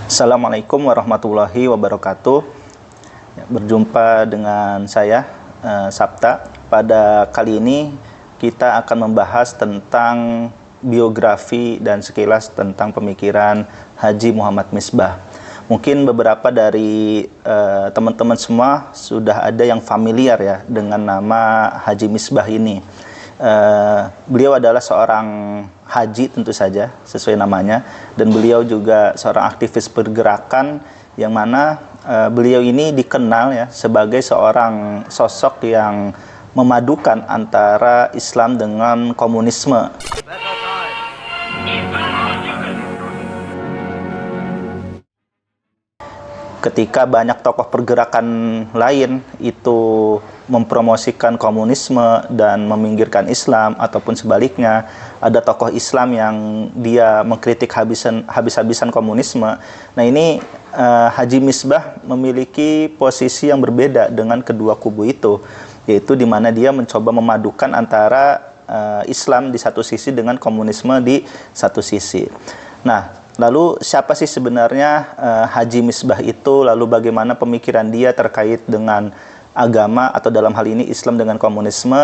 Assalamualaikum warahmatullahi wabarakatuh. Berjumpa dengan saya, Sabta. Pada kali ini kita akan membahas tentang biografi dan sekilas tentang pemikiran Haji Muhammad Misbah. Mungkin beberapa dari teman-teman semua sudah ada yang familiar ya dengan nama Haji Misbah ini. Beliau adalah seorang haji tentu saja sesuai namanya, dan beliau juga seorang aktivis pergerakan yang mana beliau ini dikenal ya sebagai seorang sosok yang memadukan antara Islam dengan komunisme. Ketika banyak tokoh pergerakan lain itu mempromosikan komunisme dan meminggirkan Islam, ataupun sebaliknya ada tokoh Islam yang dia mengkritik habis-habisan komunisme. Nah ini Haji Misbah memiliki posisi yang berbeda dengan kedua kubu itu, yaitu di mana dia mencoba memadukan antara Islam di satu sisi dengan komunisme di satu sisi. Nah, lalu siapa sih sebenarnya Haji Misbah itu? Lalu bagaimana pemikiran dia terkait dengan agama, atau dalam hal ini Islam dengan komunisme?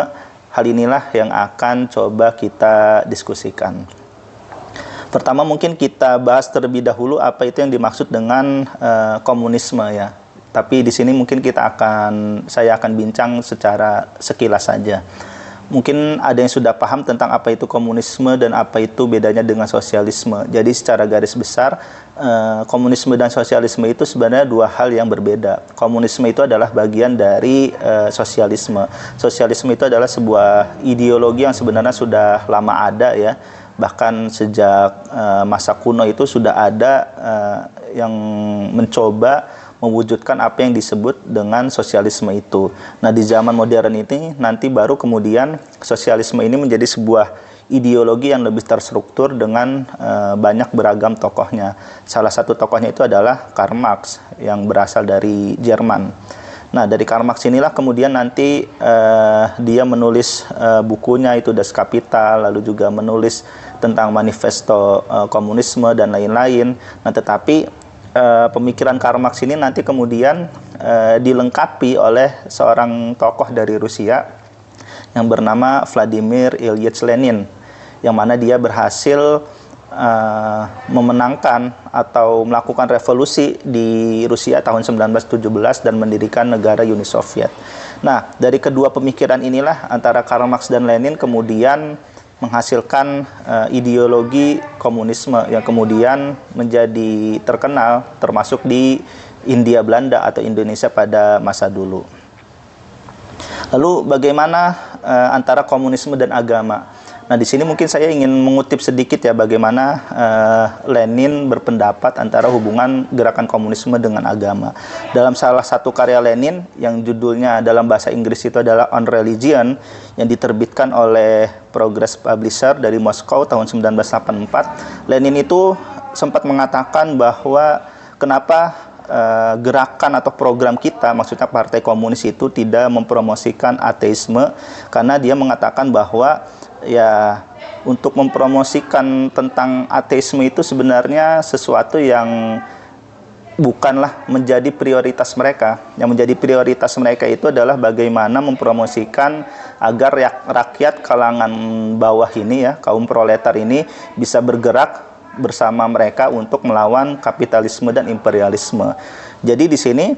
Hal inilah yang akan coba kita diskusikan. Pertama mungkin kita bahas terlebih dahulu apa itu yang dimaksud dengan komunisme ya. Tapi di sini mungkin saya akan bincang secara sekilas saja. Mungkin ada yang sudah paham tentang apa itu komunisme dan apa itu bedanya dengan sosialisme. Jadi secara garis besar, komunisme dan sosialisme itu sebenarnya dua hal yang berbeda. Komunisme itu adalah bagian dari sosialisme. Sosialisme itu adalah sebuah ideologi yang sebenarnya sudah lama ada ya. Bahkan sejak masa kuno itu sudah ada yang mencoba mewujudkan apa yang disebut dengan sosialisme itu. Nah, di zaman modern ini nanti baru kemudian sosialisme ini menjadi sebuah ideologi yang lebih terstruktur dengan banyak beragam tokohnya. Salah satu tokohnya itu adalah Karl Marx yang berasal dari Jerman. Nah, dari Karl Marx inilah kemudian nanti dia menulis bukunya itu Das Kapital, lalu juga menulis tentang manifesto komunisme dan lain-lain. Nah, tetapi pemikiran Karl Marx ini nanti kemudian dilengkapi oleh seorang tokoh dari Rusia yang bernama Vladimir Ilyich Lenin, yang mana dia berhasil memenangkan atau melakukan revolusi di Rusia tahun 1917 dan mendirikan negara Uni Soviet. Nah, dari kedua pemikiran inilah antara Karl Marx dan Lenin kemudian menghasilkan ideologi komunisme yang kemudian menjadi terkenal termasuk di Hindia Belanda atau Indonesia pada masa dulu. Lalu bagaimana antara komunisme dan agama? Nah, di sini mungkin saya ingin mengutip sedikit ya bagaimana Lenin berpendapat antara hubungan gerakan komunisme dengan agama. Dalam salah satu karya Lenin yang judulnya dalam bahasa Inggris itu adalah On Religion, yang diterbitkan oleh Progress Publisher dari Moskow tahun 1984, Lenin itu sempat mengatakan bahwa kenapa gerakan atau program kita, maksudnya Partai Komunis itu tidak mempromosikan ateisme, karena dia mengatakan bahwa ya untuk mempromosikan tentang ateisme itu sebenarnya sesuatu yang bukanlah menjadi prioritas mereka. Yang menjadi prioritas mereka itu adalah bagaimana mempromosikan agar rakyat kalangan bawah ini ya, kaum proletar ini bisa bergerak bersama mereka untuk melawan kapitalisme dan imperialisme. Jadi di sini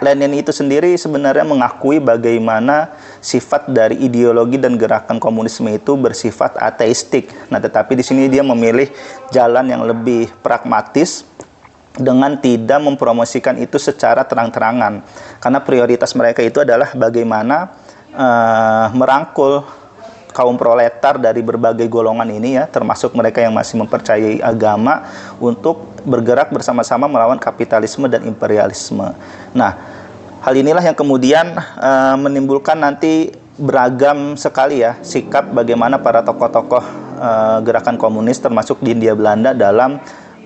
Lenin itu sendiri sebenarnya mengakui bagaimana sifat dari ideologi dan gerakan komunisme itu bersifat ateistik. Nah, tetapi di sini dia memilih jalan yang lebih pragmatis dengan tidak mempromosikan itu secara terang-terangan. Karena prioritas mereka itu adalah bagaimana merangkul kaum proletar dari berbagai golongan ini ya, termasuk mereka yang masih mempercayai agama, untuk bergerak bersama-sama melawan kapitalisme dan imperialisme. Nah, hal inilah yang kemudian menimbulkan nanti beragam sekali ya sikap bagaimana para tokoh-tokoh gerakan komunis termasuk di Hindia Belanda dalam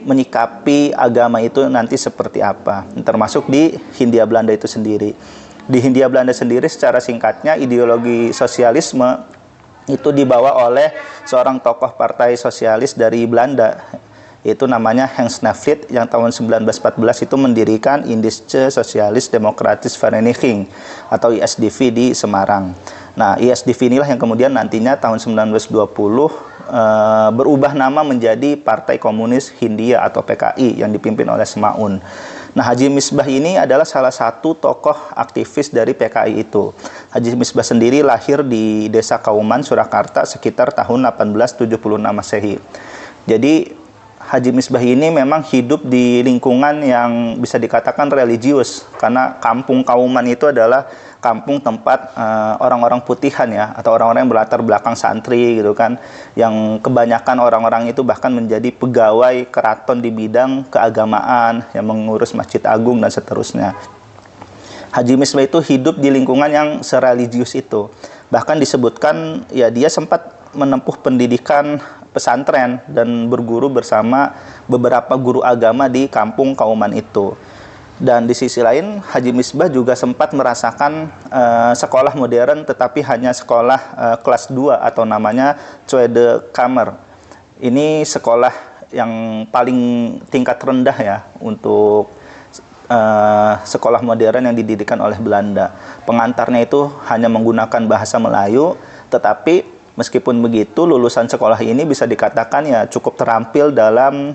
menyikapi agama itu nanti seperti apa, termasuk di Hindia Belanda itu sendiri. Di Hindia Belanda sendiri secara singkatnya ideologi sosialisme itu dibawa oleh seorang tokoh partai sosialis dari Belanda Itu namanya Hans Navid yang tahun 1914 itu mendirikan Indische Socialis Demokratische Vereniging atau ISDV di Semarang. Nah, ISDV inilah yang kemudian nantinya tahun 1920 berubah nama menjadi Partai Komunis Hindia atau PKI yang dipimpin oleh Semaun. Nah, Haji Misbah ini adalah salah satu tokoh aktivis dari PKI itu. Haji Misbah sendiri lahir di Desa Kauman, Surakarta sekitar tahun 1876 Masehi. Jadi Haji Misbah ini memang hidup di lingkungan yang bisa dikatakan religius, karena kampung Kauman itu adalah kampung tempat orang-orang putihan ya, atau orang-orang yang berlatar belakang santri gitu kan, yang kebanyakan orang-orang itu bahkan menjadi pegawai keraton di bidang keagamaan, yang mengurus Masjid Agung dan seterusnya. Haji Misbah itu hidup di lingkungan yang sereligius itu. Bahkan disebutkan ya dia sempat menempuh pendidikan pesantren dan berguru bersama beberapa guru agama di kampung Kauman itu. Dan di sisi lain Haji Misbah juga sempat merasakan sekolah modern, tetapi hanya sekolah kelas 2 atau namanya Tweede Kamer. Ini sekolah yang paling tingkat rendah ya untuk sekolah modern yang didirikan oleh Belanda. Pengantarnya itu hanya menggunakan bahasa Melayu, tetapi meskipun begitu, lulusan sekolah ini bisa dikatakan ya cukup terampil dalam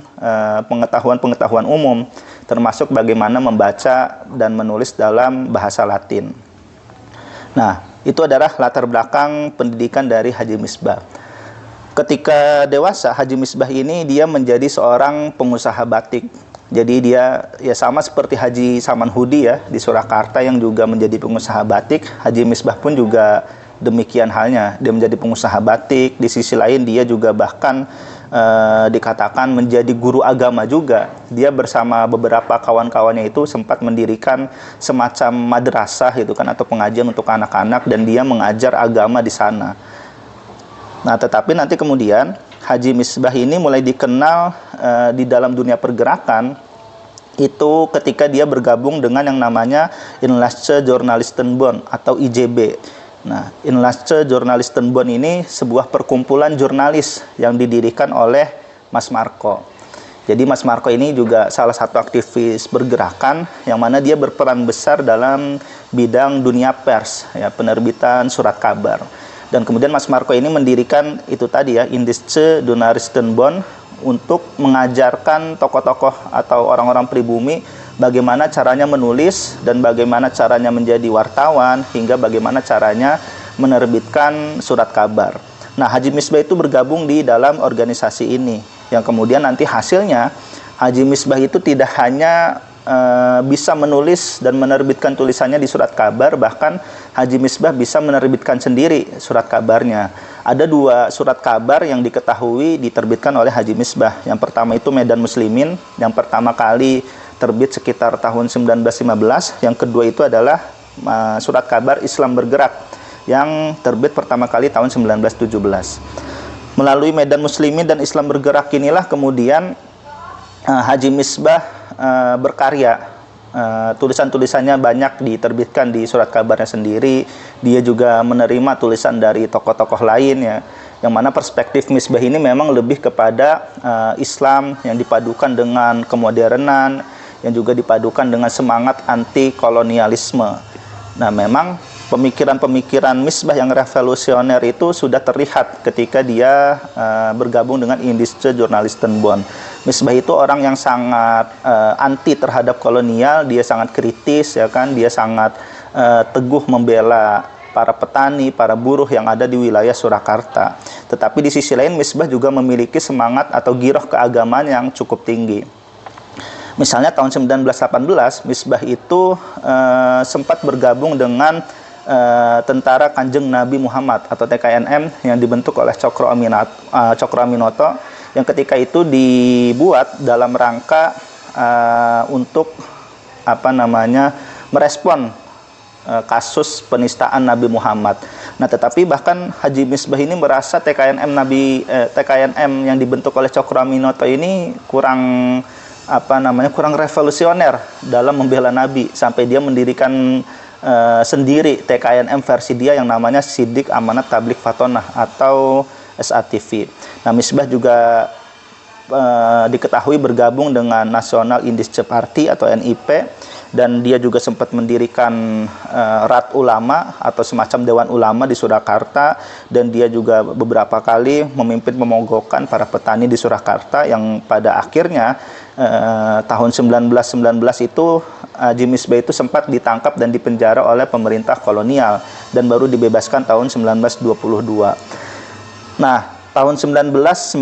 pengetahuan-pengetahuan umum, termasuk bagaimana membaca dan menulis dalam bahasa Latin. Nah, itu adalah latar belakang pendidikan dari Haji Misbah. Ketika dewasa, Haji Misbah ini dia menjadi seorang pengusaha batik. Jadi dia ya sama seperti Haji Samanhudi ya di Surakarta yang juga menjadi pengusaha batik. Haji Misbah pun juga demikian halnya, dia menjadi pengusaha batik. Di sisi lain dia juga bahkan dikatakan menjadi guru agama juga. Dia bersama beberapa kawan-kawannya itu sempat mendirikan semacam madrasah gitu kan, atau pengajian untuk anak-anak, dan dia mengajar agama di sana. Nah, tetapi nanti kemudian Haji Misbah ini mulai dikenal di dalam dunia pergerakan itu ketika dia bergabung dengan yang namanya Inlandsche Journalistenbond atau IJB. Nah, Inlandsche Journalistenbond ini sebuah perkumpulan jurnalis yang didirikan oleh Mas Marco. Jadi Mas Marco ini juga salah satu aktivis pergerakan yang mana dia berperan besar dalam bidang dunia pers, ya, penerbitan surat kabar. Dan kemudian Mas Marco ini mendirikan itu tadi ya, Indische Journalistenbond, untuk mengajarkan tokoh-tokoh atau orang-orang pribumi bagaimana caranya menulis dan bagaimana caranya menjadi wartawan, hingga bagaimana caranya menerbitkan surat kabar. Nah, Haji Misbah itu bergabung di dalam organisasi ini, yang kemudian nanti hasilnya Haji Misbah itu tidak hanya bisa menulis dan menerbitkan tulisannya di surat kabar, bahkan Haji Misbah bisa menerbitkan sendiri surat kabarnya. Ada 2 surat kabar yang diketahui diterbitkan oleh Haji Misbah. Yang pertama itu Medan Muslimin, yang pertama kali terbit sekitar tahun 1915. Yang kedua itu adalah surat kabar Islam Bergerak yang terbit pertama kali tahun 1917. Melalui Medan Muslimin dan Islam Bergerak inilah kemudian Haji Misbah berkarya. Tulisan-tulisannya banyak diterbitkan di surat kabarnya sendiri. Dia juga menerima tulisan dari tokoh-tokoh lain ya, yang mana perspektif Misbah ini memang lebih kepada Islam yang dipadukan dengan kemodernan, yang juga dipadukan dengan semangat anti kolonialisme. Nah, memang pemikiran-pemikiran Misbah yang revolusioner itu sudah terlihat ketika dia bergabung dengan Indische Journalistenbond. Misbah itu orang yang sangat anti terhadap kolonial, dia sangat kritis ya kan, dia sangat teguh membela para petani, para buruh yang ada di wilayah Surakarta. Tetapi di sisi lain Misbah juga memiliki semangat atau giroh keagamaan yang cukup tinggi. Misalnya tahun 1918 Misbah itu sempat bergabung dengan Tentara Kanjeng Nabi Muhammad atau TKNM yang dibentuk oleh Cokro Aminoto, yang ketika itu dibuat dalam rangka untuk merespon kasus penistaan Nabi Muhammad. Nah, tetapi bahkan Haji Misbah ini merasa TKNM yang dibentuk oleh Cokro Aminoto ini kurang revolusioner dalam membela Nabi, sampai dia mendirikan sendiri TKNM versi dia yang namanya Sidik Amanat Tablik Fatonah atau SATV. Nah, Misbah juga diketahui bergabung dengan National Indische Party atau NIP, dan dia juga sempat mendirikan Rat Ulama atau semacam Dewan Ulama di Surakarta, dan dia juga beberapa kali memimpin pemogokan para petani di Surakarta yang pada akhirnya tahun 1919 itu Haji Misbah itu sempat ditangkap dan dipenjara oleh pemerintah kolonial dan baru dibebaskan tahun 1922. Nah, tahun 1919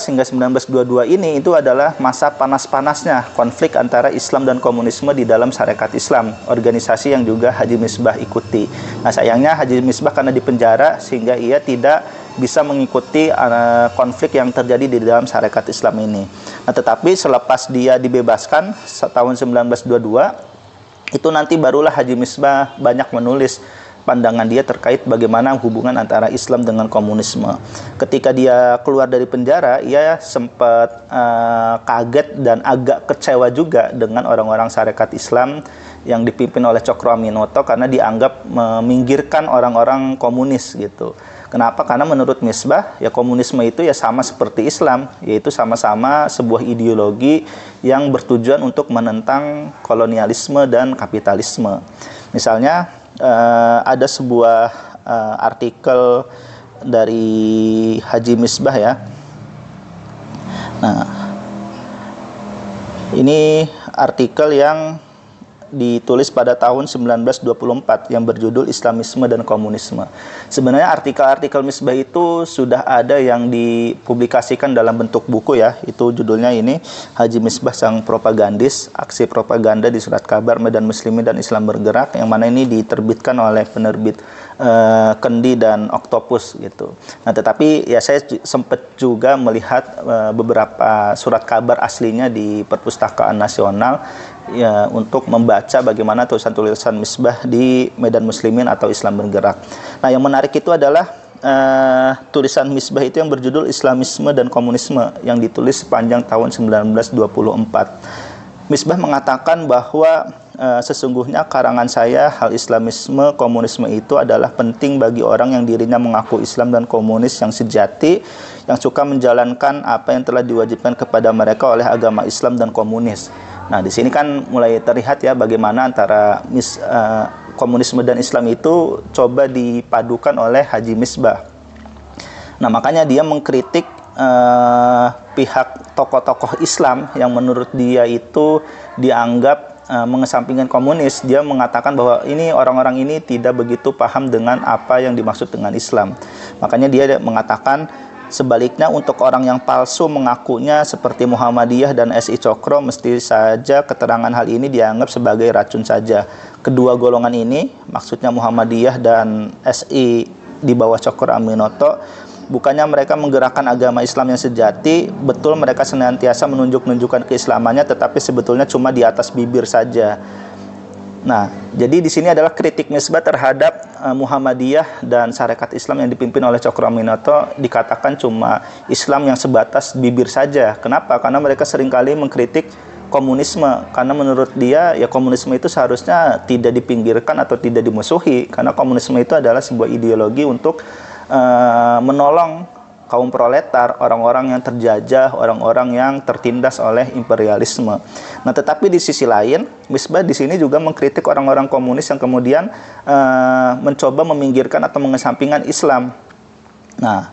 hingga 1922 ini itu adalah masa panas-panasnya konflik antara Islam dan komunisme di dalam Sarekat Islam, organisasi yang juga Haji Misbah ikuti. Nah, sayangnya Haji Misbah karena dipenjara sehingga ia tidak bisa mengikuti konflik yang terjadi di dalam Sarekat Islam ini. Nah, tetapi selepas dia dibebaskan tahun 1922, itu nanti barulah Haji Misbah banyak menulis pandangan dia terkait bagaimana hubungan antara Islam dengan komunisme. Ketika dia keluar dari penjara, ia sempat kaget dan agak kecewa juga dengan orang-orang Sarekat Islam yang dipimpin oleh Cokro Aminoto karena dianggap meminggirkan orang-orang komunis gitu. Kenapa? Karena menurut Misbah, ya komunisme itu ya sama seperti Islam, yaitu sama-sama sebuah ideologi yang bertujuan untuk menentang kolonialisme dan kapitalisme. Misalnya, ada sebuah artikel dari Haji Misbah ya. Nah, ini artikel yang ditulis pada tahun 1924 yang berjudul Islamisme dan Komunisme. Sebenarnya artikel-artikel Misbah itu sudah ada yang dipublikasikan dalam bentuk buku ya. Itu judulnya ini, Haji Misbah Sang Propagandis, Aksi Propaganda di Surat Kabar Medan Muslimin dan Islam Bergerak, yang mana ini diterbitkan oleh penerbit Kendi dan Oktopus gitu. Nah, tetapi ya saya sempat juga melihat beberapa surat kabar aslinya di Perpustakaan Nasional ya, untuk membaca bagaimana tulisan-tulisan Misbah di Medan Muslimin atau Islam Bergerak. Nah, yang menarik itu adalah tulisan Misbah itu yang berjudul Islamisme dan Komunisme yang ditulis sepanjang tahun 1924. Misbah mengatakan bahwa sesungguhnya karangan saya hal Islamisme komunisme itu adalah penting bagi orang yang dirinya mengaku Islam dan komunis yang sejati, yang suka menjalankan apa yang telah diwajibkan kepada mereka oleh agama Islam dan komunis. Nah, di sini kan mulai terlihat ya bagaimana antara komunisme dan Islam itu coba dipadukan oleh Haji Misbah. Nah, makanya dia mengkritik pihak tokoh-tokoh Islam yang menurut dia itu dianggap mengesampingkan komunis. Dia mengatakan bahwa ini orang-orang ini tidak begitu paham dengan apa yang dimaksud dengan Islam. Makanya dia mengatakan sebaliknya untuk orang yang palsu mengakunya seperti Muhammadiyah dan SI Cokro, mesti saja keterangan hal ini dianggap sebagai racun saja. Kedua golongan ini, maksudnya Muhammadiyah dan SI di bawah Cokro Aminoto, bukannya mereka menggerakkan agama Islam yang sejati, betul mereka senantiasa menunjukkan keislamannya, tetapi sebetulnya cuma di atas bibir saja. Nah, jadi di sini adalah kritik Misbah terhadap Muhammadiyah dan Sarekat Islam yang dipimpin oleh Cokro Aminoto, dikatakan cuma Islam yang sebatas bibir saja. Kenapa? Karena mereka seringkali mengkritik komunisme, karena menurut dia ya komunisme itu seharusnya tidak dipinggirkan atau tidak dimusuhi, karena komunisme itu adalah sebuah ideologi untuk menolong kaum proletar, orang-orang yang terjajah, orang-orang yang tertindas oleh imperialisme. Nah, tetapi di sisi lain, Misbah di sini juga mengkritik orang-orang komunis yang kemudian mencoba meminggirkan atau mengesampingkan Islam. Nah,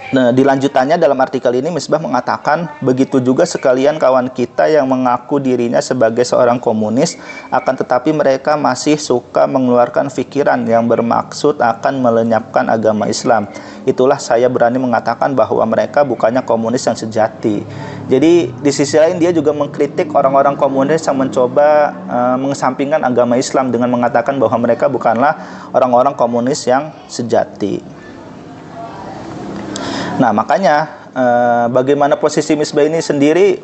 di lanjutannya dalam artikel ini Misbah mengatakan, begitu juga sekalian kawan kita yang mengaku dirinya sebagai seorang komunis, akan tetapi mereka masih suka mengeluarkan pikiran yang bermaksud akan melenyapkan agama Islam. Itulah saya berani mengatakan bahwa mereka bukannya komunis yang sejati. Jadi di sisi lain dia juga mengkritik orang-orang komunis yang mencoba mengesampingkan agama Islam dengan mengatakan bahwa mereka bukanlah orang-orang komunis yang sejati. Nah, makanya bagaimana posisi Misbah ini sendiri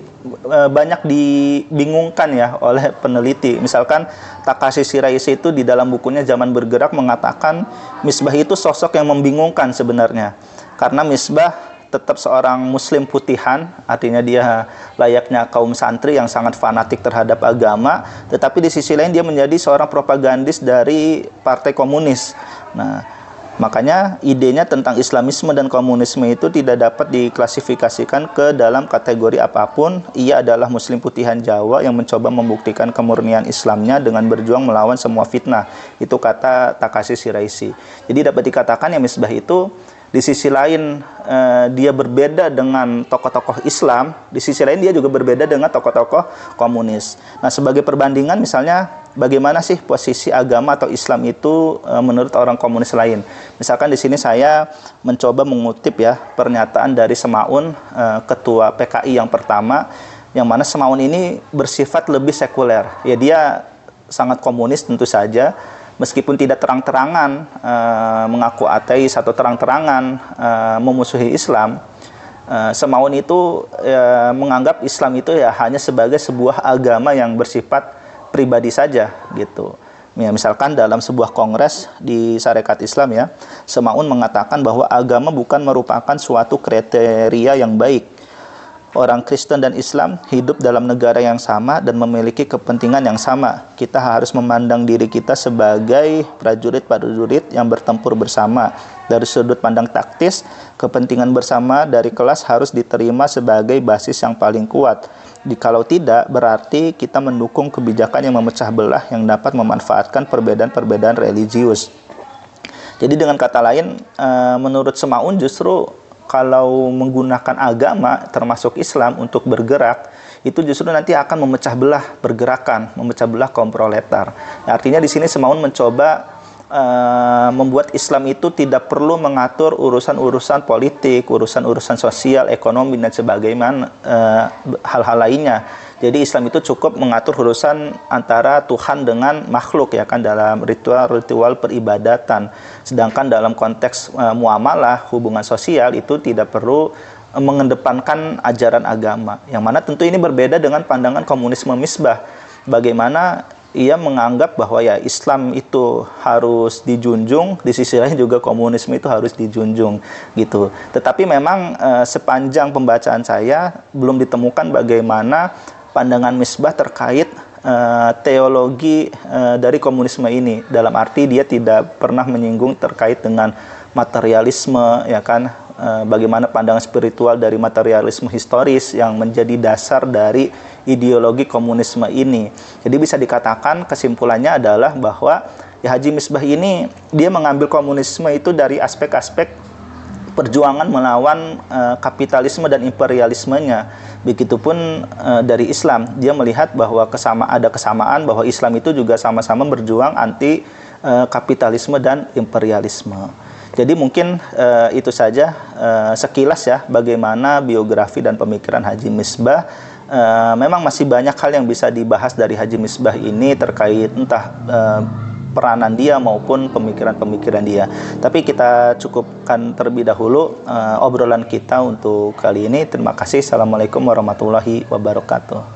banyak dibingungkan ya oleh peneliti. Misalkan Takashi Shiraishi itu di dalam bukunya Zaman Bergerak mengatakan Misbah itu sosok yang membingungkan sebenarnya. Karena Misbah tetap seorang muslim putihan, artinya dia layaknya kaum santri yang sangat fanatik terhadap agama, tetapi di sisi lain dia menjadi seorang propagandis dari partai komunis. Nah, Makanya idenya tentang Islamisme dan komunisme itu tidak dapat diklasifikasikan ke dalam kategori apapun. Ia adalah Muslim putihan Jawa yang mencoba membuktikan kemurnian Islamnya dengan berjuang melawan semua fitnah. Itu kata Takashi Shiraishi. Jadi dapat dikatakan ya Misbah itu di sisi lain dia berbeda dengan tokoh-tokoh Islam, di sisi lain dia juga berbeda dengan tokoh-tokoh komunis. Nah, sebagai perbandingan misalnya bagaimana sih posisi agama atau Islam itu menurut orang komunis lain? Misalkan di sini saya mencoba mengutip ya pernyataan dari Semaun, ketua PKI yang pertama, yang mana Semaun ini bersifat lebih sekuler. Ya dia sangat komunis tentu saja, meskipun tidak terang-terangan mengaku ateis atau terang-terangan memusuhi Islam. Semaun itu menganggap Islam itu ya hanya sebagai sebuah agama yang bersifat pribadi saja gitu. Ya, misalkan dalam sebuah kongres di Sarekat Islam ya, Semaun mengatakan bahwa agama bukan merupakan suatu kriteria yang baik. Orang Kristen dan Islam hidup dalam negara yang sama dan memiliki kepentingan yang sama. Kita harus memandang diri kita sebagai prajurit-prajurit yang bertempur bersama. Dari sudut pandang taktis, kepentingan bersama dari kelas harus diterima sebagai basis yang paling kuat. Jikalau tidak, berarti kita mendukung kebijakan yang memecah belah yang dapat memanfaatkan perbedaan-perbedaan religius. Jadi dengan kata lain, menurut Semaun justru kalau menggunakan agama termasuk Islam untuk bergerak, itu justru nanti akan memecah belah pergerakan, memecah belah kaum proletar. Nah, artinya di sini Semaun mencoba membuat Islam itu tidak perlu mengatur urusan-urusan politik, urusan-urusan sosial, ekonomi dan sebagainya, hal-hal lainnya. Jadi Islam itu cukup mengatur urusan antara Tuhan dengan makhluk ya kan, dalam ritual-ritual peribadatan. Sedangkan dalam konteks muamalah, hubungan sosial itu tidak perlu mengedepankan ajaran agama. Yang mana tentu ini berbeda dengan pandangan komunisme Misbah. Bagaimana ia menganggap bahwa ya Islam itu harus dijunjung, di sisi lain juga komunisme itu harus dijunjung gitu. Tetapi memang sepanjang pembacaan saya belum ditemukan bagaimana pandangan Misbah terkait teologi dari komunisme ini. Dalam arti dia tidak pernah menyinggung terkait dengan materialisme ya kan, bagaimana pandangan spiritual dari materialisme historis yang menjadi dasar dari ideologi komunisme ini. Jadi bisa dikatakan kesimpulannya adalah bahwa ya Haji Misbah ini dia mengambil komunisme itu dari aspek-aspek perjuangan melawan kapitalisme dan imperialismenya. Begitupun dari Islam, dia melihat bahwa ada kesamaan bahwa Islam itu juga sama-sama berjuang anti kapitalisme dan imperialisme. Jadi mungkin itu saja sekilas ya bagaimana biografi dan pemikiran Haji Misbah. Memang masih banyak hal yang bisa dibahas dari Haji Misbah ini terkait entah peranan dia maupun pemikiran-pemikiran dia. Tapi kita cukupkan terlebih dahulu obrolan kita untuk kali ini. Terima kasih. Assalamualaikum warahmatullahi wabarakatuh.